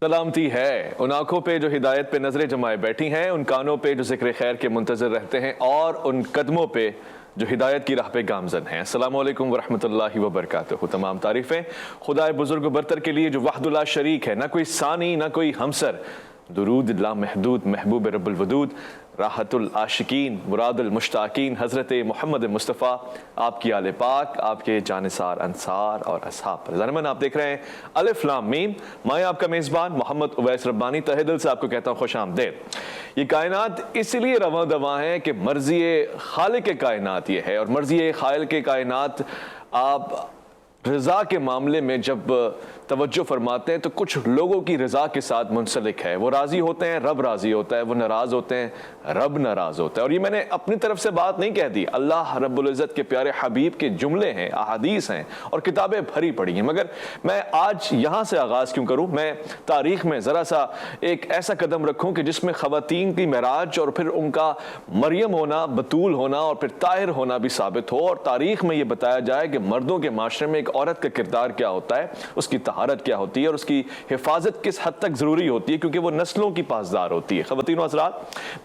سلامتی ہے ان آنکھوں پہ جو ہدایت پہ نظریں جمائے بیٹھی ہیں، ان کانوں پہ جو ذکر خیر کے منتظر رہتے ہیں، اور ان قدموں پہ جو ہدایت کی راہ پہ گامزن ہیں۔ السلام علیکم ورحمۃ اللہ وبرکاتہ۔ تمام تعریفیں خدائے بزرگ و برتر کے لیے جو وحد لا شریک ہے، نہ کوئی ثانی نہ کوئی ہمسر۔ درود لا محدود محبوب رب الودود، راحت العاشقین مراد المشتاقین حضرت محمد مصطفیٰ، آپ کی آل پاک، آپ کے جانثار انصار اور اصحاب پر۔ ضرمن آپ دیکھ رہے ہیں الف لام میم، میں آپ کا میزبان محمد اویس ربانی تہہ دل سے آپ کو کہتا ہوں خوش آمدید۔ یہ کائنات اس لیے رواں دواں ہے کہ مرضی خالق کائنات یہ ہے، اور مرضی خالق کائنات آپ رضا کے معاملے میں جب توجہ فرماتے ہیں تو کچھ لوگوں کی رضا کے ساتھ منسلک ہے۔ وہ راضی ہوتے ہیں، رب راضی ہوتا ہے، وہ ناراض ہوتے ہیں، رب ناراض ہوتا ہے۔ اور یہ میں نے اپنی طرف سے بات نہیں کہہ دی، اللہ رب العزت کے پیارے حبیب کے جملے ہیں، احادیث ہیں، اور کتابیں بھری پڑی ہیں۔ مگر میں آج یہاں سے آغاز کیوں کروں؟ میں تاریخ میں ذرا سا ایک ایسا قدم رکھوں کہ جس میں خواتین کی معراج اور پھر ان کا مریم ہونا، بتول ہونا اور پھر طاہر ہونا بھی ثابت ہو، اور تاریخ میں یہ بتایا جائے کہ مردوں کے معاشرے میں ایک عورت کا کردار کیا ہوتا ہے، اس کی طہارت کیا ہوتی ہے، اور اس کی حفاظت کس حد تک ضروری ہوتی ہے، کیونکہ وہ نسلوں کی پاسدار ہوتی ہے۔ خواتین و حضرات،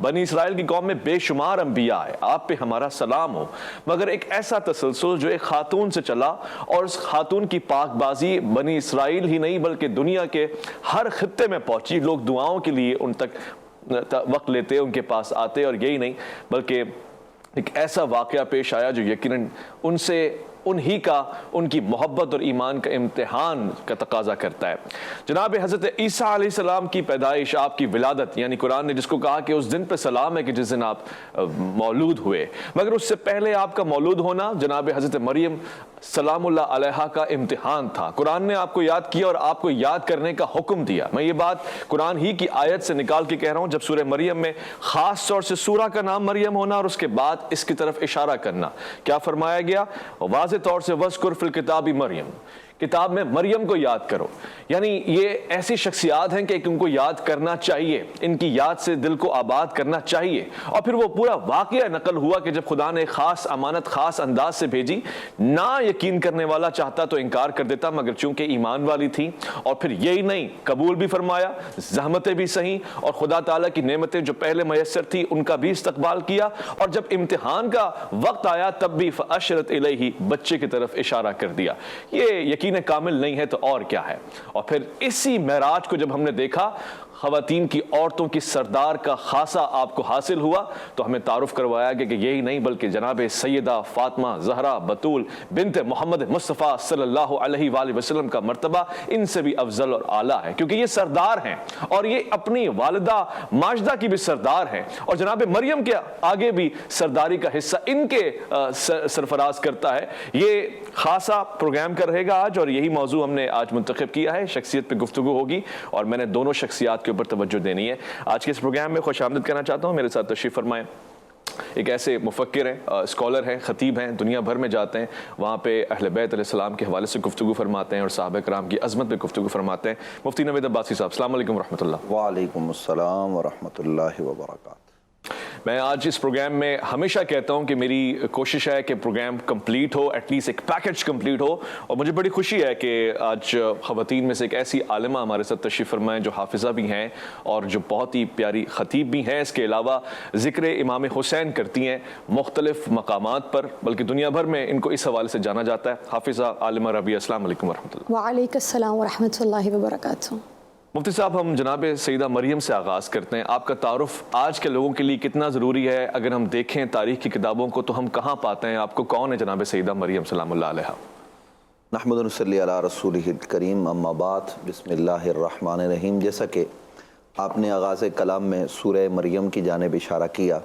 بنی اسرائیل کی قوم میں بے شمار انبیاء ہے، آپ پہ ہمارا سلام ہو، مگر ایک ایسا تسلسل جو ایک خاتون سے چلا، اور اس خاتون کی پاک بازی بنی اسرائیل ہی نہیں بلکہ دنیا کے ہر خطے میں پہنچی۔ لوگ دعاؤں کے لیے ان تک وقت لیتے، ان کے پاس آتے، اور یہی نہیں بلکہ ایک ایسا واقعہ پیش آیا جو یقیناً ان سے انہی کا، ان کی محبت اور ایمان کا امتحان کا تقاضا کرتا ہے۔ جناب حضرت عیسیٰ علیہ السلام کی پیدائش، آپ کی ولادت، یعنی قرآن نے جس کو کہا کہ اس دن پہ سلام ہے کہ جس دن آپ مولود ہوئے، مگر اس سے پہلے آپ کا مولود ہونا جناب حضرت مریم سلام اللہ علیہا کا امتحان تھا۔ قرآن نے آپ کو یاد کیا اور آپ کو یاد کرنے کا حکم دیا۔ میں یہ بات قرآن ہی کی آیت سے نکال کے کہہ رہا ہوں، جب سورہ مریم میں خاص طور سے سورہ کا نام مریم ہونا اور اس کے بعد اس کی طرف اشارہ کرنا، کیا فرمایا گیا؟ واضح طور سے وَذْكُرْ فِي الْكِتَابِ مریم، کتاب میں مریم کو یاد کرو۔ یعنی یہ ایسی شخصیات ہیں کہ ان کو یاد کرنا چاہیے، ان کی یاد سے دل کو آباد کرنا چاہیے۔ اور پھر وہ پورا واقعہ نقل ہوا کہ جب خدا نے خاص امانت خاص انداز سے بھیجی، نہ یقین کرنے والا چاہتا تو انکار کر دیتا، مگر چونکہ ایمان والی تھی، اور پھر یہی نہیں قبول بھی فرمایا، زحمتیں بھی سہیں، اور خدا تعالیٰ کی نعمتیں جو پہلے میسر تھی ان کا بھی استقبال کیا، اور جب امتحان کا وقت آیا تب بھی فَأَشْرَتْ إِلَيْهِ، بچے کی طرف اشارہ کر دیا۔ یہ یقین کامل نہیں ہے تو اور کیا ہے؟ اور پھر اسی معراج کو جب ہم نے دیکھا، خواتین کی، عورتوں کی سردار کا خاصہ آپ کو حاصل ہوا، تو ہمیں تعارف کروایا گیا کہ یہی نہیں بلکہ جناب سیدہ فاطمہ زہرا بتول بنت محمد مصطفیٰ صلی اللہ علیہ وآلہ وسلم کا مرتبہ ان سے بھی افضل اور اعلیٰ ہے، کیونکہ یہ سردار ہیں، اور یہ اپنی والدہ ماجدہ کی بھی سردار ہیں، اور جناب مریم کے آگے بھی سرداری کا حصہ ان کے سرفراز کرتا ہے۔ یہ خاصا پروگرام کا رہے گا آج، اور یہی موضوع ہم نے آج منتخب کیا ہے۔ شخصیت پہ گفتگو ہوگی، اور میں نے دونوں شخصیات کے اوپر توجہ دینی ہے۔ آج کے اس پروگرام میں خوش آمدید کرنا چاہتا ہوں، میرے ساتھ تشریف فرمائیں ایک ایسے مفکر ہیں، اسکالر ہیں، خطیب ہیں، دنیا بھر میں جاتے ہیں، وہاں پہ اہل بیت علیہ السلام کے حوالے سے گفتگو فرماتے ہیں اور صحابہ کرام کی عظمت پہ گفتگو فرماتے ہیں۔ مفتی نوید عباسی صاحب، السلام علیکم ورحمۃ اللہ۔ وعلیکم السلام ورحمۃ اللہ وبرکاتہ۔ میں آج اس پروگرام میں ہمیشہ کہتا ہوں کہ میری کوشش ہے کہ پروگرام کمپلیٹ ہو، ایٹ لیسٹ ایک پیکج کمپلیٹ ہو، اور مجھے بڑی خوشی ہے کہ آج خواتین میں سے ایک ایسی عالمہ ہمارے ساتھ تشریف فرمائیں جو حافظہ بھی ہیں اور جو بہت ہی پیاری خطیب بھی ہیں۔ اس کے علاوہ ذکر امام حسین کرتی ہیں مختلف مقامات پر، بلکہ دنیا بھر میں ان کو اس حوالے سے جانا جاتا ہے۔ حافظہ عالمہ ربیہ، السلام علیکم ورحمۃ اللہ۔ وعلیکم السلام ورحمۃ اللہ وبرکاتہ۔ مفتی صاحب، ہم جناب سیدہ مریم سے آغاز کرتے ہیں۔ آپ کا تعارف آج کے لوگوں کے لیے کتنا ضروری ہے؟ اگر ہم دیکھیں تاریخ کی کتابوں کو تو ہم کہاں پاتے ہیں آپ کو؟ کون ہے جناب سیدہ مریم سلام اللہ علیہا؟ نحمد و نصلی علی رسولہ الکریم، اما بعد، بسم اللہ الرحمن الرحیم۔ جیسا کہ آپ نے آغاز کلام میں سورہ مریم کی جانب اشارہ کیا،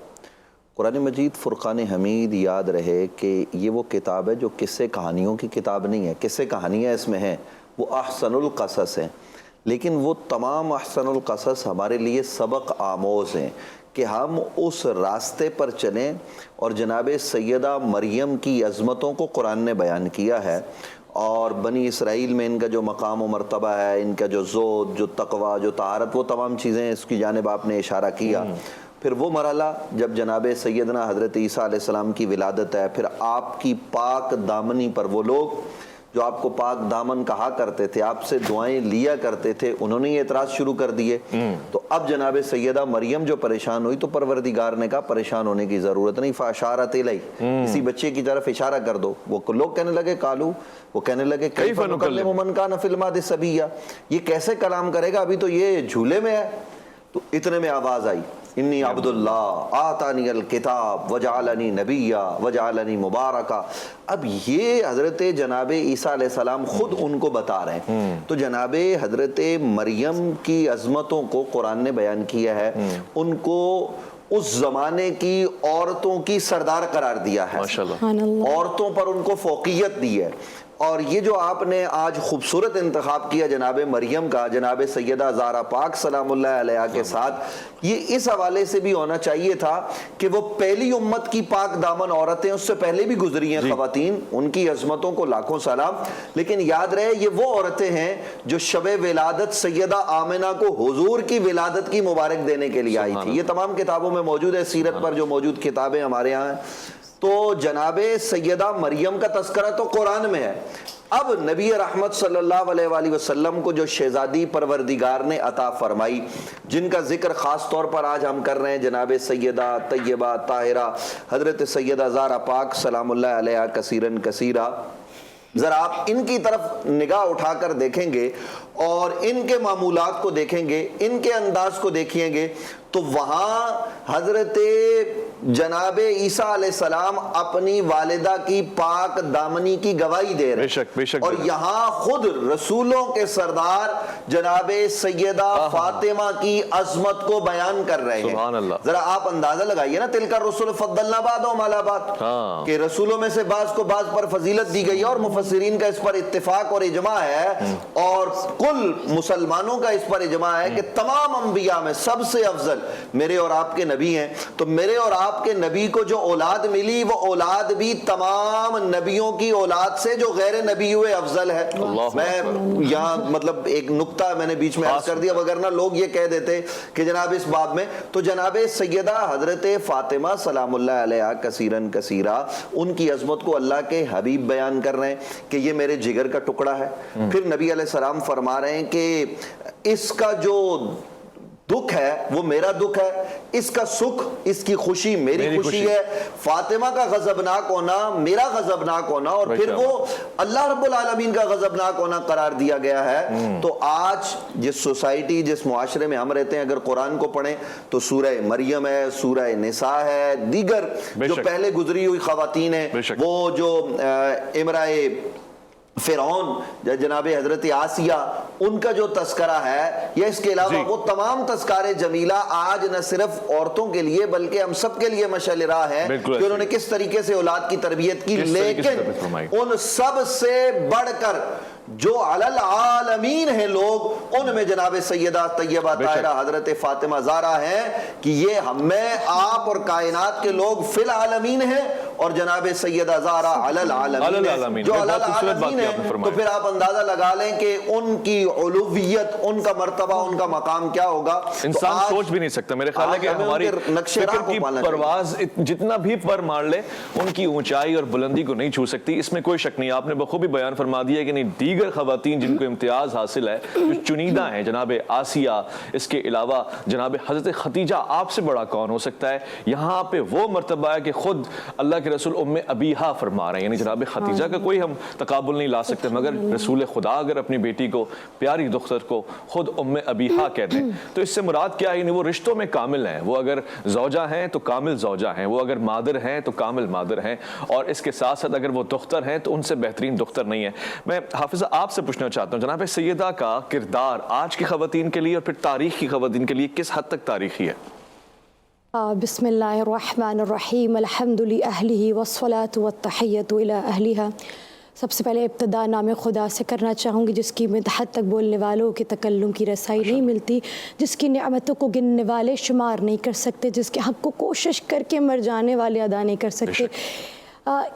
قرآن مجید فرقان حمید یاد رہے کہ یہ وہ کتاب ہے جو قصے کہانیوں کی کتاب نہیں ہے۔ قصے کہانیاں اس میں ہیں، وہ احسن القصص ہیں، لیکن وہ تمام احسن القصص ہمارے لیے سبق آموز ہیں کہ ہم اس راستے پر چلیں، اور جناب سیدہ مریم کی عظمتوں کو قرآن نے بیان کیا ہے، اور بنی اسرائیل میں ان کا جو مقام و مرتبہ ہے، ان کا جو زہد، جو تقوی، جو طہارت، وہ تمام چیزیں اس کی جانب آپ نے اشارہ کیا۔ پھر وہ مرحلہ جب جناب سیدنا حضرت عیسیٰ علیہ السلام کی ولادت ہے، پھر آپ کی پاک دامنی پر وہ لوگ جو آپ کو پاک دامن کہا کرتے تھے، آپ سے دعائیں لیا کرتے تھے، انہوں نے یہ اعتراض شروع کر دیے. تو اب جناب سیدہ مریم جو پریشان ہوئی تو پروردگار نے کہا پریشان ہونے کی ضرورت نہیں، فاشارت الی، کسی بچے کی طرف اشارہ کر دو. وہ لوگ کہنے لگے قالو، وہ کہنے لگے کیف نکلم من کان فی المہد صبیا، یہ کیسے کلام کرے گا، ابھی تو یہ جھولے میں ہے. تو اتنے میں آواز آئی انی عبد اللہ آتانی الکتاب وجعلنی نبیا وجعلنی مبارکا. اب یہ حضرت جناب عیسیٰ علیہ السلام خود ان کو بتا رہے ہیں. تو جناب حضرت مریم کی عظمتوں کو قرآن نے بیان کیا ہے، ان کو اس زمانے کی عورتوں کی سردار قرار دیا ہے، عورتوں پر ان کو فوقیت دی ہے. اور یہ جو آپ نے آج خوبصورت انتخاب کیا جناب مریم کا، جناب سیدہ زہرا پاک سلام اللہ علیہ کے ساتھ، یہ اس حوالے سے بھی ہونا چاہیے تھا کہ وہ پہلی امت کی پاک دامن عورتیں اس سے پہلے بھی گزری ہیں خواتین، ان کی عظمتوں کو لاکھوں سلام. لیکن یاد رہے یہ وہ عورتیں ہیں جو شب ولادت سیدہ آمنہ کو حضور کی ولادت کی مبارک دینے کے لیے آئی تھی. یہ تمام کتابوں میں موجود ہے، سیرت پر جو موجود کتابیں ہمارے یہاں ہیں. تو جناب سیدہ مریم کا تذکرہ تو قرآن میں ہے. اب نبی رحمت صلی اللہ علیہ وآلہ وسلم کو جو شہزادی پروردگار نے عطا فرمائی، جن کا ذکر خاص طور پر آج ہم کر رہے ہیں، جناب سیدہ طیبہ طاہرہ حضرت سیدہ زہرا پاک سلام اللہ علیہ کثیرن کثیرہ، ذرا آپ ان کی طرف نگاہ اٹھا کر دیکھیں گے اور ان کے معمولات کو دیکھیں گے، ان کے انداز کو دیکھیں گے، تو وہاں حضرت جناب عیسیٰ علیہ السلام اپنی والدہ کی پاک دامنی کی گواہی دے رہے ہیں. بے شک اور یہاں خود رسولوں کے سردار جناب سیدہ فاطمہ کی عظمت کو بیان کر رہے ہیں. سبحان اللہ. ذرا آپ اندازہ لگائیے نا، تلک الرسل فضلنا بعضهم علی بعض، کہ رسولوں میں سے بعض کو بعض پر فضیلت دی گئی، اور مفسرین کا اس پر اتفاق اور اجماع ہے، اور کل مسلمانوں کا اس پر اجماع ہے کہ تمام انبیاء میں سب سے افضل میرے اور آپ کے نبی ہیں. تو میرے اور آپ کے نبی کو جو اولاد ملی، وہ اولاد بھی تمام نبیوں کی اولاد سے جو غیر نبی ہوئے افضل ہے. میں یہاں مطلب ایک نقطہ میں نے بیچ میں عرض کر دیا، وگرنہ لوگ یہ کہہ دیتے کہ جناب اس باب میں. تو جناب سیدہ حضرت فاطمہ سلام اللہ علیہ کثیرن کثیرہ، ان کی عظمت کو اللہ کے حبیب بیان کر رہے ہیں کہ یہ میرے جگر کا ٹکڑا ہے. پھر نبی علیہ السلام فرما رہے ہیں کہ اس کا جو دکھ ہے وہ میرا دکھ ہے، اس کا سکھ، اس کی خوشی میری خوشی ہے. فاطمہ کا غضبناک ہونا میرا غضبناک ہونا، اور پھر وہ اللہ رب العالمین کا غضبناک ہونا قرار دیا گیا ہے. تو آج جس سوسائٹی، جس معاشرے میں ہم رہتے ہیں، اگر قرآن کو پڑھیں تو سورہ مریم ہے، سورہ نساء ہے، دیگر جو پہلے گزری ہوئی خواتین ہیں، وہ جو امرائے فرعون جناب حضرت آسیہ، ان کا جو تذکرہ ہے، یا اس کے علاوہ وہ تمام تذکارے جمیلہ آج نہ صرف عورتوں کے لیے بلکہ ہم سب کے لیے مشعل راہ ہے کہ انہوں نے کس طریقے سے اولاد کی تربیت کی. لیکن ان سب سے بڑھ کر جو علی العالمین ہیں لوگ، ان میں جناب سیدہ طیبہ طاہرہ حضرت فاطمہ زہرا ہیں کہ یہ ہمیں آپ اور کائنات کے لوگ فی العالمین ہیں، اور جناب سیدہ زہرا علی العالمین جو علی العالمین ہیں. تو پھر آپ اندازہ لگا لیں کہ ان کی علویت، ان کا مرتبہ، ان کا مقام کیا ہوگا. انسان سوچ بھی نہیں سکتا. میرے خیال ہے کہ ہماری فکر کی پرواز جتنا بھی پر مار لے، ان کی اونچائی اور بلندی کو نہیں چھو سکتی. اس میں کوئی شک نہیں. آپ نے بخوبی بیان فرما دیا کہ نہیں، دیگر خواتین جن کو امتیاز حاصل ہے، جو چنیدہ ہیں، جناب آسیہ، اس کے علاوہ جناب حضرت خدیجہ، آپ سے بڑا کون ہو سکتا ہے. یہاں پہ وہ مرتبہ ہے کہ خود اللہ کے رسول ام ابیہا فرما رہے ہیں، یعنی جناب خدیجہ کا کوئی ہم تقابل نہیں لا سکتے، مگر رسول خدا اگر اپنی بیٹی کو، پیاری دختر کو خود ام ابیہا کہتے ہیں تو اس سے مراد کیا ہے؟ یعنی وہ رشتوں میں کامل ہیں. وہ اگر زوجہ ہیں تو کامل زوجہ ہیں، وہ اگر مادر ہیں تو کامل مادر ہیں، اور اس کے ساتھ ساتھ اگر وہ دختر ہیں تو ان سے بہترین دختر نہیں ہے. میں حافظہ آپ سے پوچھنا چاہتا ہوں، جناب سیدہ کا کردار آج کی خواتین کے لیے اور پھر تاریخ کی خواتین کے لیے کس حد تک تاریخی ہے؟ بسم اللہ الرحمن الرحیم، الحمد للہ والصلاة والتحیۃ الی اہلہا. سب سے پہلے ابتدا نام خدا سے کرنا چاہوں گی جس کی حد تک بولنے والوں کے تکلم کی رسائی نہیں ملتی، جس کی نعمتوں کو گننے والے شمار نہیں کر سکتے، جس کے حق کو کوشش کر کے مر جانے والے ادا نہیں کر سکتے.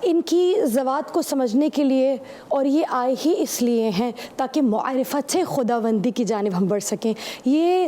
ان کی ذوات کو سمجھنے کے لیے، اور یہ آئے ہی اس لیے ہیں تاکہ معرفت سے خداوندی کی جانب ہم بڑھ سکیں. یہ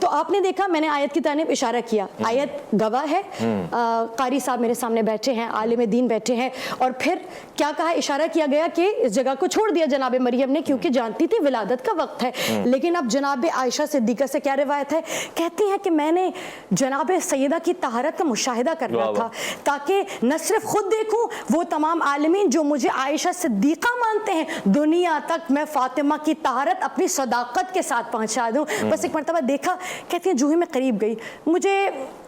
تو آپ نے دیکھا میں نے آیت کی طرف اشارہ کیا, آیت گواہ ہے, قاری صاحب میرے سامنے بیٹھے ہیں, عالم دین بیٹھے ہیں, اور پھر کیا کہا, اشارہ کیا گیا کہ اس جگہ کو چھوڑ دیا جناب مریم نے کیونکہ جانتی تھی ولادت کا وقت ہے. لیکن اب جناب عائشہ صدیقہ سے کیا روایت ہے, کہتی ہیں کہ میں نے جناب سیدہ کی طہارت کا مشاہدہ کرنا تھا تاکہ نہ صرف خود دیکھوں, وہ تمام عالمین جو مجھے عائشہ صدیقہ مانتے ہیں دنیا تک میں فاطمہ کی طہارت اپنی صداقت کے ساتھ پہنچا دوں. بس ایک مرتبہ دیکھا, کہتی ہیں جو ہی میں قریب گئی مجھے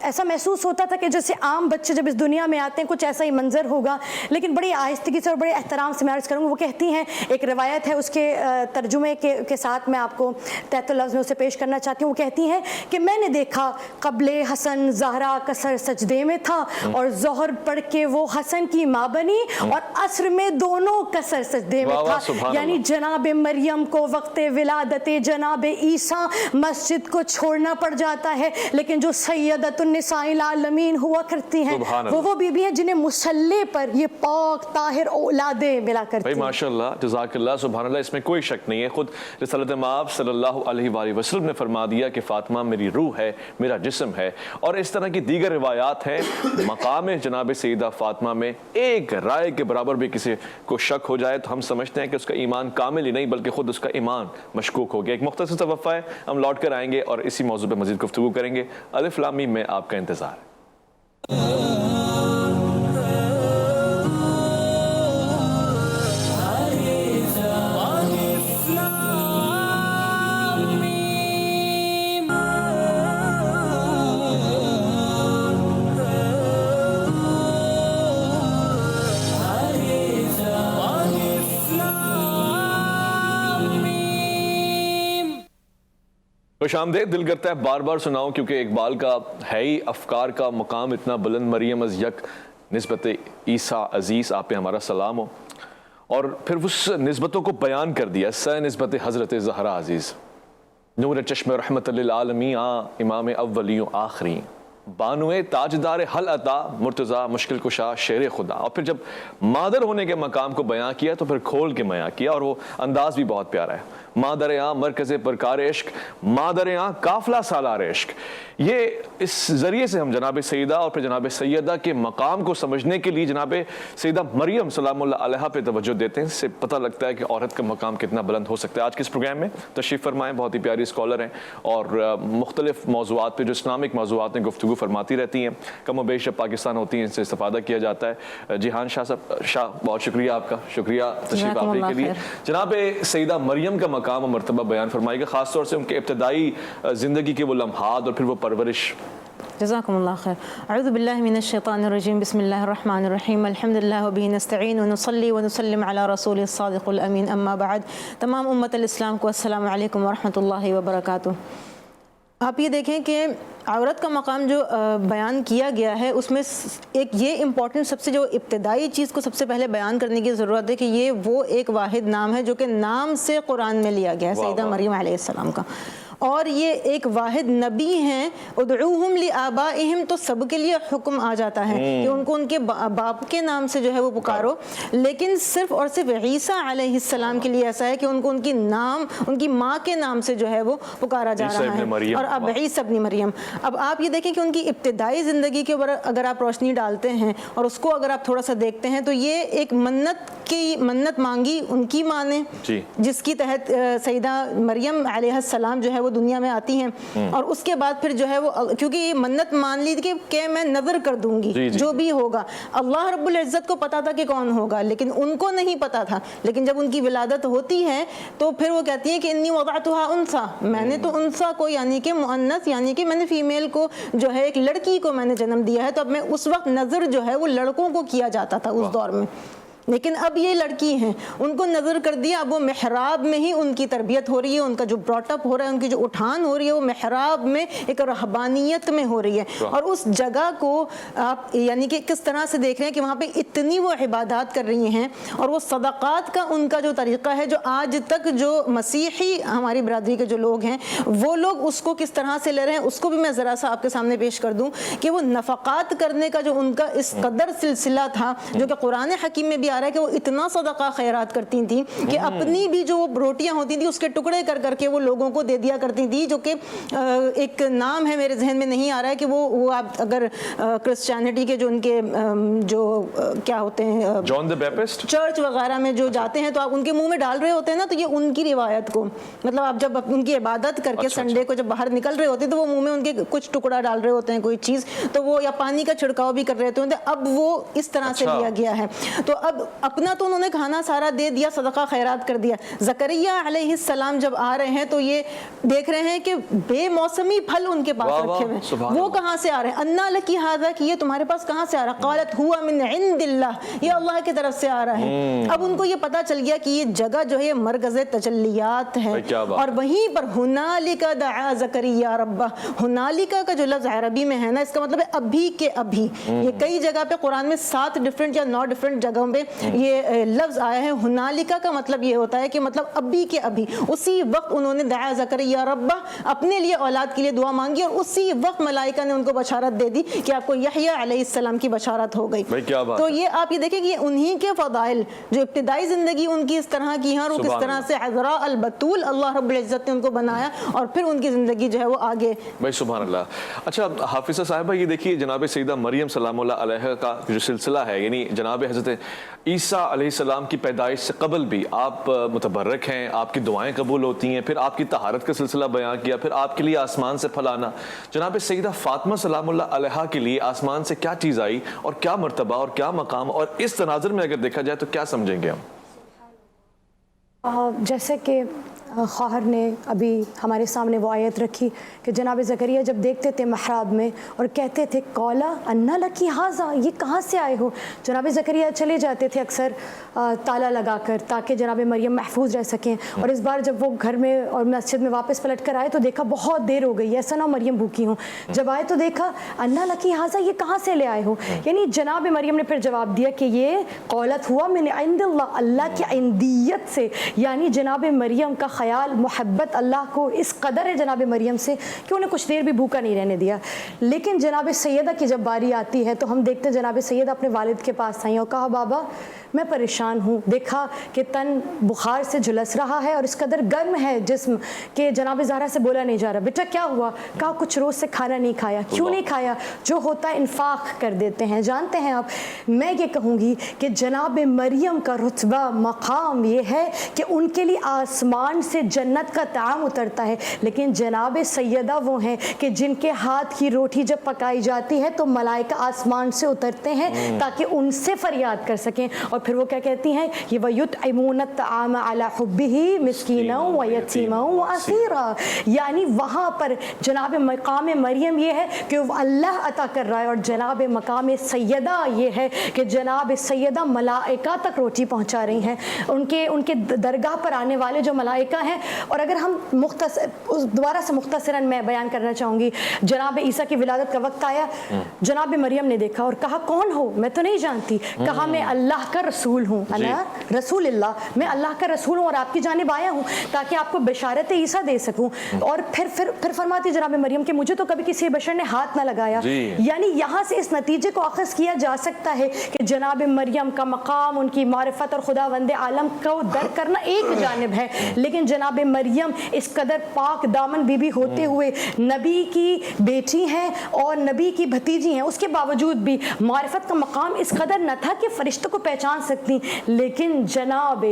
ایسا محسوس ہوتا تھا کہ جیسے عام بچے جب اس دنیا میں آتے ہیں کچھ ایسا ہی منظر ہوگا, لیکن بڑی آہستگی سے اور بڑے احترام سے میں عرض کروں گا. وہ کہتی ہیں, ایک روایت ہے اس کے ترجمے کے ساتھ میں آپ کو تحت لفظ میں اسے پیش کرنا چاہتی ہوں. وہ کہتی ہیں کہ میں نے دیکھا قبل حسن زہرا کا سر سجدے میں تھا اور ظہر پڑھ کے وہ حسن کی ماں بنی اور عصر میں دونوں کا سر سجدے میں تھا. یعنی جناب مریم کو وقت ولادت جناب عیسیٰ مسجد کو چھوڑنا پڑ جاتا ہے, لیکن جو سیدۃ النساء العالمین ہوا کرتی ہیں وہ بیوی ہیں جنہیں مصلی پر یہ پاک طاہر اولادیں ملا کرتی ہیں. ماشاءاللہ, جزاک اللہ, سبحان اللہ, اس میں کوئی شک نہیں ہے. خود رسالت مآب صلی اللہ علیہ وآلہ وسلم نے فرما دیا کہ فاطمہ میری روح ہے, میرا جسم ہے. اور اس طرح کی دیگر روایات ہیں. مقام جناب سیدہ فاطمہ میں ایک رائے کے برابر بھی کسی کو شک ہو جائے تو ہم سمجھتے ہیں کہ اس کا ایمان کامل ہی نہیں بلکہ خود اس کا ایمان مشکوک ہو گیا. ایک مختصر سا وقفہ ہے, ہم لوٹ کر آئیں گے اور اسی موضوع پہ مزید گفتگو کریں گے. الف لام میم میں آپ کا انتظار ہے. خوش آمدید. دل کرتا ہے بار بار سناؤں کیونکہ اقبال کا ہے ہی افکار کا مقام اتنا بلند, مریم از یک نسبت عیسیٰ عزیز آپ پہ ہمارا سلام ہو, اور پھر اس نسبتوں کو بیان کر دیا سہ نسبت حضرت زہرا عزیز, نور چشم رحمت للعالمین امام اولیوں آخرین, بانوے تاجدار حل عطا مرتضی مشکل کشا شیر خدا. اور پھر جب مادر ہونے کے مقام کو بیان کیا تو پھر کھول کے بیان کیا, اور وہ انداز بھی بہت پیارا ہے. مادر آں مرکز پرکار عشق, مادر آں قافلہ سالار عشق. یہ اس ذریعے سے ہم جناب سیدہ اور پھر جناب سیدہ کے مقام کو سمجھنے کے لیے جناب سیدہ مریم سلام اللہ علیہا پہ توجہ دیتے ہیں. اس سے پتہ لگتا ہے کہ عورت کا مقام کتنا بلند ہو سکتا ہے. آج کے اس پروگرام میں تشریف فرمائیں, بہت ہی پیاری اسکالر ہیں اور مختلف موضوعات پہ جو اسلامک موضوعات میں گفتگو فرماتی رہتی ہیں. کم و بیش جب پاکستان ہوتی ہیں ان سے استفادہ کیا جاتا ہے. جیحان شاہ صاحب, شاہ بہت شکریہ آپ کا, شکریہ تشریف آوری کے لیے. جناب سیدہ مریم کا مقام و مرتبہ بیان فرمائے گا, خاص طور سے ان کے ابتدائی زندگی کے وہ لمحات اور پھر وہ پرورش. جزاکم اللہ خیر. اعوذ باللہ من الشیطان الرجیم, بسم اللہ الرحمن الرحیم, الحمدللہ وبہ نستعین ونصلی ونسلم علی رسول الصادق الامین, اما بعد. تمام امت الاسلام کو السلام علیکم ورحمۃ اللہ وبرکاتہ. آپ یہ دیکھیں کہ عورت کا مقام جو بیان کیا گیا ہے اس میں ایک یہ امپورٹنٹ سب سے جو ابتدائی چیز کو سب سے پہلے بیان کرنے کی ضرورت ہے کہ یہ وہ ایک واحد نام ہے جو کہ نام سے قرآن میں لیا گیا ہے, سیدہ مریم علیہ السلام کا. اور یہ ایک واحد نبی ہیں, ادعوہم لآبائہم, تو سب کے لیے حکم آ جاتا ہے کہ ان کو ان کے باپ کے نام سے جو ہے وہ پکارو. لیکن صرف اور صرف عیسیٰ علیہ السلام کے لیے ایسا ہے کہ ان کو ان کی نام ان کی ماں کے نام سے جو ہے وہ پکارا جا رہا ہے. اور اب عیسیٰ ابن مریم, اب آپ یہ دیکھیں کہ ان کی ابتدائی زندگی کے اوپر اگر آپ روشنی ڈالتے ہیں اور اس کو اگر آپ تھوڑا سا دیکھتے ہیں تو یہ ایک منت مانگی ان کی ماں نے, جس کی تحت سیدہ مریم علیہ السلام جو ہے وہ دنیا میں آتی ہیں. اور اس کے بعد پھر جو ہے وہ کیونکہ یہ منت مان لی کہ میں نظر کر دوں گی جو بھی ہوگا. اللہ رب العزت کو پتا تھا کہ کون ہوگا لیکن ان کو نہیں پتا تھا. لیکن جب ان کی ولادت ہوتی ہے تو پھر وہ کہتی ہیں کہ انی وضعتها انثى, میں نے تو انثى کو یعنی کہ مؤنث یعنی کہ میں نے فیمیل کو جو ہے ایک لڑکی کو میں نے جنم دیا ہے. تو اب میں اس وقت نظر جو ہے وہ لڑکوں کو کیا جاتا تھا اس دور میں, لیکن اب یہ لڑکی ہیں, ان کو نظر کر دیا. اب وہ محراب میں ہی ان کی تربیت ہو رہی ہے, ان کا جو براٹ اپ ہو رہا ہے, ان کی جو اٹھان ہو رہی ہے وہ محراب میں ایک رہبانیت میں ہو رہی ہے. اور اس جگہ کو آپ یعنی کہ کس طرح سے دیکھ رہے ہیں کہ وہاں پہ اتنی وہ عبادات کر رہی ہیں اور وہ صدقات کا ان کا جو طریقہ ہے جو آج تک جو مسیحی ہماری برادری کے جو لوگ ہیں وہ لوگ اس کو کس طرح سے لے رہے ہیں, اس کو بھی میں ذرا سا آپ کے سامنے پیش کر دوں کہ وہ نفقات کرنے کا جو ان کا اس قدر سلسلہ تھا جو کہ قرآن حکیم میں بھی آ رہا ہے کہ وہ اتنا صدقہ خیرات کرتی تھیں کہ اپنی بھی جو روٹیاں ہوتی تھیں اس کے ٹکڑے کر کر کے وہ لوگوں کو دے دیا کرتی تھیں، جو کہ ایک نام ہے میرے ذہن میں نہیں آ رہا ہے کہ وہ آپ اگر کرسچینٹی کے جو ان کے جو کیا ہوتے ہیں جان دی بیپٹسٹ چرچ وغیرہ میں جو جاتے ہیں تو آپ ان کے منہ میں ڈال رہے ہوتے ہیں نا، تو یہ ان کی روایت کو مطلب آپ جب ان کی عبادت کر کے سنڈے کو جب باہر نکل رہے ہوتے ہیں تو وہ منہ میں ان کے کچھ ٹکڑا ڈال رہے ہوتے ہیں کوئی چیز، تو وہ یا پانی کا چھڑکاؤ بھی کر رہے ہوتے ہیں، اب وہ اس طرح سے دیا گیا ہے۔ تو اب اپنا تو انہوں نے کھانا سارا دے دیا، صدقہ خیرات کر دیا۔ زکریا علیہ السلام جب آ رہے ہیں تو یہ دیکھ رہے ہیں کہ بے موسمی پھل ان کے پاس رکھے ہوئے، وہ کہاں سے آ رہے ہیں؟ انا لکی ھذا، کہ یہ تمہارے پاس کہاں سے آ رہا ہے؟ قالت ہوا من عند اللہ، یہ اللہ کی طرف سے آ رہا ہے۔ اب ان کو یہ پتا چل گیا کہ یہ جگہ جو ہے مرکز تجلیات ہے، اور وہیں پر ہنالک دعا زکریا ربہ، ہنالک کا جو لفظ عربی میں ہے نا، اس کا مطلب ہے ابھی کے ابھی۔ یہ کئی جگہ پہ قرآن میں 7 ڈفرنٹ یا 9 ڈفرنٹ جگہوں پہ یہ لفظ آیا ہے۔ ہنالک کا مطلب یہ ہوتا ہے کہ مطلب ابھی کے ابھی، اسی وقت انہوں نے دعا زکریا ربہ، اپنے لیے اولاد کے لیے دعا مانگی، اور اسی وقت ملائکہ نے ان کو بشارت دے دی کہ آپ کو یحییٰ علیہ السلام کی بشارت ہو گئی۔ تو یہ آپ یہ دیکھیں کہ یہ انہی کے فضائل، جو ابتدائی زندگی ان کی اس طرح کی ہے، اور کس طرح سے عذراء البتول اللہ رب العزت نے ان کو بنایا، اور پھر ان کی زندگی جو ہے وہ آگے۔ بھائی سبحان اللہ۔ اچھا حافظہ صاحبہ، یہ دیکھیے جناب سیدہ مریم سلام اللہ علیہ کا جو سلسلہ ہے، یعنی جناب حضرت عیسیٰ علیہ السلام کی پیدائش سے قبل بھی آپ متبرک ہیں، آپ کی دعائیں قبول ہوتی ہیں، پھر آپ کی طہارت کا سلسلہ بیان کیا، پھر آپ کے لیے آسمان سے پھل آنا۔ جناب سیدہ فاطمہ سلام اللہ علیہ کے لیے آسمان سے کیا چیز آئی، اور کیا مرتبہ اور کیا مقام، اور اس تناظر میں اگر دیکھا جائے تو کیا سمجھیں گے ہم؟ جیسے کہ خواہر نے ابھی ہمارے سامنے وہ آیت رکھی کہ جناب زکریا جب دیکھتے تھے محراب میں اور کہتے تھے قولا انا لکی ھذا، یہ کہاں سے آئے ہو، جناب زکریا چلے جاتے تھے اکثر تالا لگا کر تاکہ جناب مریم محفوظ رہ سکیں، اور اس بار جب وہ گھر میں اور مسجد میں واپس پلٹ کر آئے تو دیکھا بہت دیر ہو گئی، ایسا نہ ہو مریم بھوکی ہوں، جب آئے تو دیکھا انا لکی ھذا، یہ کہاں سے لے آئے ہو، یعنی جناب مریم نے پھر جواب دیا کہ یہ قولت ہوا من عند اللہ، اللہ کی عندیت سے، یعنی جناب مریم کا خیال محبت اللہ کو اس قدر ہے جناب مریم سے کہ انہیں کچھ دیر بھی بھوکا نہیں رہنے دیا۔ لیکن جناب سیدہ کی جب باری آتی ہے تو ہم دیکھتے ہیں جناب سیدہ اپنے والد کے پاس آئیں اور کہا بابا میں پریشان ہوں، دیکھا کہ تن بخار سے جھلس رہا ہے اور اس قدر گرم ہے جسم کہ جناب زہرا سے بولا نہیں جا رہا، بیٹا کیا ہوا؟ کہا کچھ روز سے کھانا نہیں کھایا۔ کیوں نہیں کھایا؟ جو ہوتا ہے انفاق کر دیتے ہیں۔ جانتے ہیں آپ، میں یہ کہوں گی کہ جناب مریم کا رتبہ مقام یہ ہے کہ ان کے لیے آسمان سے جنت کا طعام اترتا ہے، لیکن جناب سیدہ وہ ہیں کہ جن کے ہاتھ کی روٹی جب پکائی جاتی ہے تو ملائکہ آسمان سے اترتے ہیں تاکہ ان سے فریاد کر سکیں، اور پھر وہ کیا کہتی ہیں یہ وَيُطْعِمُونَ الطَّعَامَ عَلَى حُبِّهِ مِسْكِينًا وَيَتِيمًا وَأَسِيرًا، یعنی وہاں پر جناب مقام مریم یہ ہے کہ وہ اللہ عطا کر رہا ہے، اور جناب مقام سیدہ یہ ہے کہ جناب سیدہ ملائکہ تک روٹی پہنچا رہی ہیں، ان کے درگاہ پر آنے والے جو ملائکہ ہیں۔ اور اگر ہم دوبارہ سے مختصراً میں بیان کرنا چاہوں گی، جناب عیسیٰ کی ولادت کا وقت آیا، جناب مریم نے دیکھا اور کہا کون ہو؟ میں تو نہیں جانتی۔ کہا میں اللہ کا رسول ہوں، انا رسول اللہ، میں اللہ کا رسول ہوں اور آپ کی جانب آیا ہوں تاکہ آپ کو بشارت عیسیٰ دے سکوں۔ اور پھر فرماتی جناب مریم کہ مجھے تو کبھی کسی بشر نے ہاتھ نہ لگایا۔ یعنی یہاں سے اس نتیجے کو اخذ کیا جا سکتا ہے کہ جناب مریم کا مقام، ان کی معرفت اور خداوند عالم کو درک کرنا ایک جانب ہے، لیکن جناب مریم اس قدر پاک دامن بی بی ہوتے ہوئے نبی کی بیٹی ہیں اور نبی کی بھتیجی ہیں، اس کے باوجود بھی معرفت کا مقام اس قدر نہ تھا کہ فرشتوں کو پہچان سکتی، لیکن جناب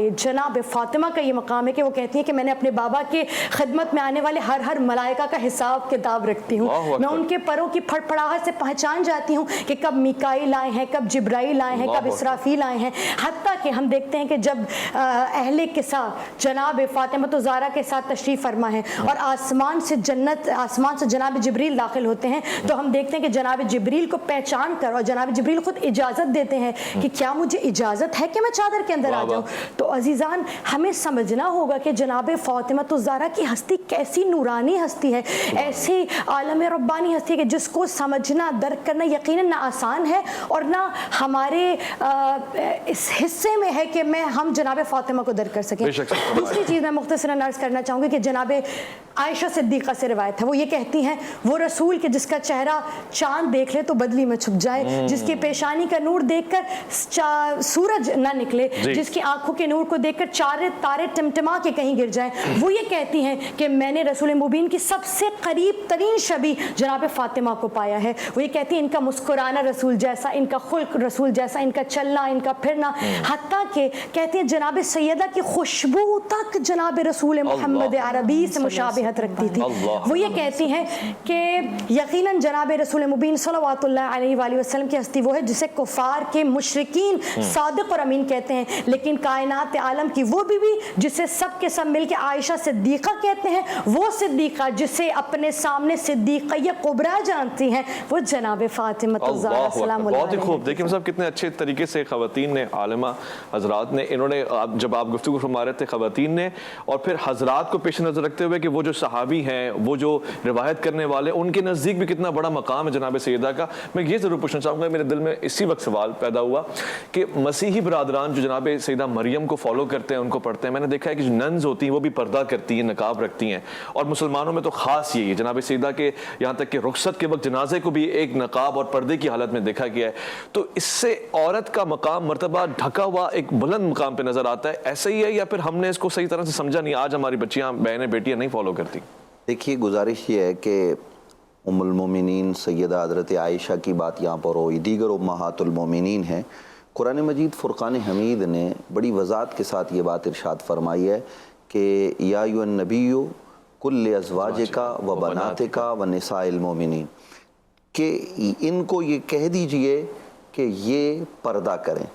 فاطمہ کا یہ مقام ہے کہ وہ کہتی ہیں کہ میں نے اپنے بابا کے خدمت میں آنے والے ہر ملائکہ کا حساب کتاب رکھتی ہوں، میں ان کے پروں کی پھڑپڑاہٹ سے پہچان جاتی ہوں کہ کب میکائیل آئے ہیں، کب جبرائیل آئے ہیں، کب اسرافیل آئے ہیں، حتیٰ کہ ہم دیکھتے ہیں کہ جب اہل قصہ جناب فاطمہ تو زہرا کے ساتھ تشریف فرما ہے اور آسمان سے جناب جبریل داخل ہوتے ہیں، تو ہم دیکھتے ہیں کہ جناب جبریل کو پہچان کر، اور جناب جبریل خود اجازت دیتے ہیں کہ کیا مجھے اجازت ہے کہ میں چادر کے اندر آ جاؤں۔ تو عزیزان ہمیں سمجھنا ہوگا کہ جناب فاطمہ تو زہرا کی ہستی کیسی نورانی ہستی ہے، ایسی عالم ربانی ہستی ہے کہ جس کو سمجھنا درک کرنا یقیناً نہ آسان ہے اور نہ ہمارے اس حصے میں ہے کہ ہم جناب فاطمہ کو درک کر سکیں۔ دوسری چیز میں مختصراً عرض کرنا چاہوں گی کہ جناب عائشہ صدیقہ سے روایت ہے، وہ یہ کہتی ہیں وہ رسول کے جس کا چہرہ چاند دیکھ لے تو بدلی میں چھپ جائے، جس کی پیشانی کا نور دیکھ کر سورج نہ نکلے، جس کی آنکھوں کے نور کو دیکھ کر چارے تارے ٹمٹما کے کہیں گر جائیں۔ وہ یہ کہتی ہیں کہ میں نے رسول مبین کی سب سے قریب ترین شبیہ جناب فاطمہ کو پایا ہے۔ وہ یہ کہتی ہیں ان کا مسکرانا رسول جیسا، ان کا خلق رسول جیسا، ان کا چلنا، ان کا پھرنا، حتیٰ کہ کہتی ہیں جناب سیدہ کی خوشبو تک جناب رسول محمد عربی سے مشابہت رکھتی تھی۔ وہ یہ کہتی ہیں کہ یقیناً جناب رسول مبین صلوات اللہ علیہ وآلہ وسلم کی ہستی وہ ہے جسے کفار کے مشرکین صادق اور امین کہتے ہیں، لیکن کائنات عالم کی وہ بیوی جسے سب کے سب مل کے عائشہ صدیقہ کہتے ہیں، وہ صدیقہ جسے اپنے سامنے صدیقیہ کبریٰ جانتی ہیں، وہ جناب فاطمہ الزہرا سلام اللہ علیہا۔ بہت ہی خوب، دیکھیں صاحب کتنے اچھے طریقے سے خواتین نے، عالمہ حضرات نے، انہوں نے جب آپ گفتگو فرما رہے تھے خواتین نے، اور پھر حضرات کو پیش نظر رکھتے ہوئے کہ وہ جو صحابی ہیں، وہ جو روایت کرنے والے، ان کے نزدیک بھی کتنا بڑا مقام ہے جناب سیدہ کا۔ میں یہ ضرور پوچھنا چاہوں گا، میرے دل میں اسی وقت سوال پیدا ہوا کہ مسیحی برادران جو جناب سیدہ مریم کو فالو کرتے ہیں، ان کو پڑھتے ہیں، میں نے دیکھا ہے کہ جو ننز ہوتی ہیں وہ بھی پردہ کرتی ہیں، نقاب رکھتی ہیں، اور مسلمانوں میں تو خاص یہی ہے جناب سیدہ کے یہاں تک کہ رخصت کے وقت جنازے کو بھی ایک نقاب اور پردے کی حالت میں دیکھا گیا ہے۔ تو اس سے عورت کا مقام، مرتبہ ڈھکا ہوا ایک بلند مقام پہ نظر آتا ہے، ایسا ہی ہے یا پھر ہم نے اس کو صحیح طرح سے سمجھا نہیں، آج ہماری بچیاں، بہنیں، بیٹیاں نہیں فالو کرتی؟ دیکھیے گزارش یہ ہے کہ ام المومنین سیدہ حضرت عائشہ کی بات یہاں پر ہوئی، دیگر امہات المومنین ہیں۔ قرآن مجید فرقان حمید نے بڑی وضاحت کے ساتھ یہ بات ارشاد فرمائی ہے کہ یا ایھا النبی قل لازواجک و بناتک و نساء المؤمنین، کہ ان کو یہ کہہ دیجئے کہ یہ پردہ کریں۔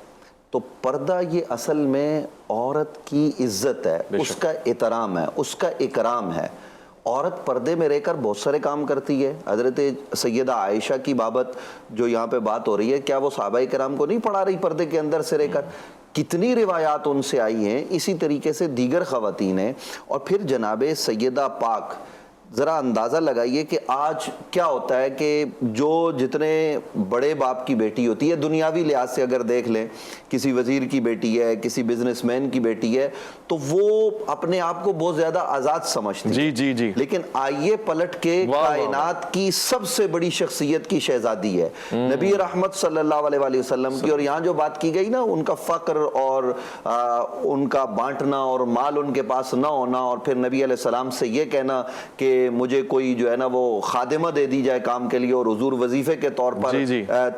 تو پردہ یہ اصل میں عورت کی عزت ہے، اس کا احترام ہے، اس کا اکرام ہے۔ عورت پردے میں رہ کر بہت سارے کام کرتی ہے۔ حضرت سیدہ عائشہ کی بابت جو یہاں پہ بات ہو رہی ہے، کیا وہ صحابہ کرام کو نہیں پڑھا رہی پردے کے اندر سے رہ کر؟ کتنی روایات ان سے آئی ہیں، اسی طریقے سے دیگر خواتین ہیں۔ اور پھر جناب سیدہ پاک، ذرا اندازہ لگائیے کہ آج کیا ہوتا ہے کہ جو جتنے بڑے باپ کی بیٹی ہوتی ہے، دنیاوی لحاظ سے اگر دیکھ لیں، کسی وزیر کی بیٹی ہے، کسی بزنس مین کی بیٹی ہے، تو وہ اپنے آپ کو بہت زیادہ آزاد سمجھتی ہے۔ جی لیکن آئیے پلٹ کے کائنات کی سب سے بڑی شخصیت کی شہزادی ہے نبی رحمت صلی اللہ علیہ وآلہ وسلم کی۔ اور یہاں جو بات کی گئی نا، ان کا فقر اور ان کا بانٹنا اور مال ان کے پاس نہ ہونا، اور پھر نبی علیہ السلام سے یہ کہنا کہ مجھے کوئی جو ہے نا وہ خادمہ دے دی جائے کام کے لیے، اور حضور وظیفے کے طور پر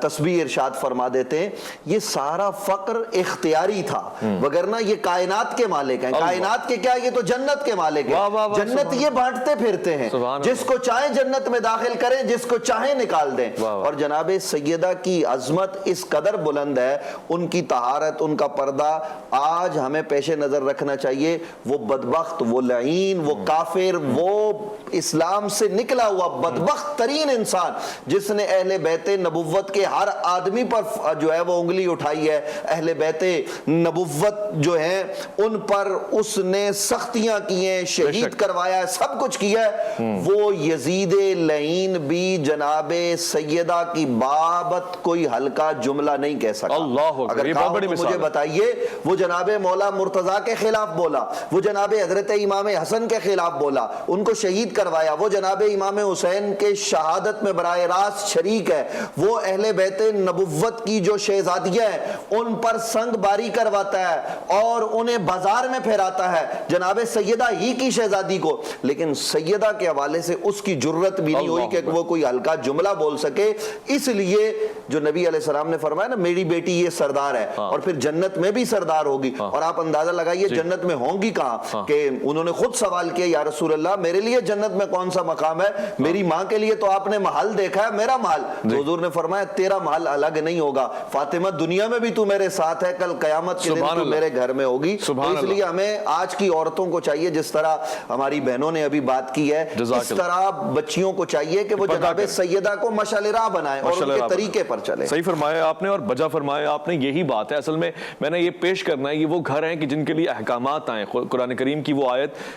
تسبیح ارشاد فرما دیتے ہیں، یہ سارا فقر اختیاری تھا، وگرنہ یہ کائنات کے مالک ہیں۔ کائنات کے کیا، یہ تو جنت کے مالک ہیں۔ جنت یہ بانٹتے پھرتے ہیں، جس کو چاہیں جنت میں داخل کریں، جس کو چاہیں نکال دیں۔ اور جناب سیدہ کی عظمت اس قدر بلند ہے، ان کی طہارت، ان کا پردہ آج ہمیں پیش نظر رکھنا چاہیے۔ وہ بدبخت، وہ لعین، وہ کافر، وہ اسلام سے نکلا ہوا بدبخت ترین انسان جس نے اہل بیت نبوت کے ہر آدمی پر جو ہے وہ انگلی اٹھائی ہے، اہل بیت نبوت جو ہیں ان پر اس نے سختیاں کی ہیں، شہید کروایا ہے، سب کچھ کیا ہے، وہ یزید لعین بھی جناب سیدہ کی بابت کوئی ہلکا جملہ نہیں کہہ سکا۔ اگر کہا تو مجھے بتائیے، وہ جناب مولا مرتضیٰ کے خلاف بولا، وہ جناب حضرت امام حسن کے خلاف بولا، ان کو شہید کروایا، وہ جناب امام حسین کے شہادت میں براہ راست شریک ہے، وہ اہل بیت نبوت کی جو شہزادیاں ہیں ان پر سنگ باری کرواتا ہے اور انہیں بازار میں پھیراتا ہے، جناب سیدہ ہی کی شہزادی کو۔ لیکن سیدہ کے حوالے سے اس کی جرت بھی نہیں ہوئی کہ وہ کوئی ہلکا جملہ بول سکے۔ اس لیے جو نبی علیہ السلام نے فرمایا نا، میری بیٹی یہ سردار ہے اور پھر جنت میں بھی سردار ہوگی۔ اور آپ اندازہ لگائیے جنت میں ہوں گی کہاں، کہ انہوں نے خود سوال کیا، یا رسول اللہ میرے لیے جنت میں کون سا مقام ہے؟ میری ماں کے لیے تو آپ نے محل دیکھا ہے، میرا محل۔ تو حضور نے فرمایا تیرا محل الگ نہیں ہوگا فاطمہ، دنیا میں بھی تو میرے ساتھ ہے، کل قیامت کے دن تو میرے گھر میں ہوگی۔ اس لیے ہمیں آج کی عورتوں کو چاہیے، جس طرح ہماری بہنوں نے ابھی بات کی ہے، اس طرح بچیوں کو چاہیے کہ وہ جناب سیدہ کو مشعل راہ بنائیں اور ان کے طریقے پر چلیں۔ صحیح فرمایا آپ نے اور بجا فرمایا آپ نے، یہی بات ہے اصل میں نے یہ پیش کرنا ہے۔ یہ وہ گھر ہیں کہ جن کے لیے احکامات آئیں، قرآن کریم کی وہ آیت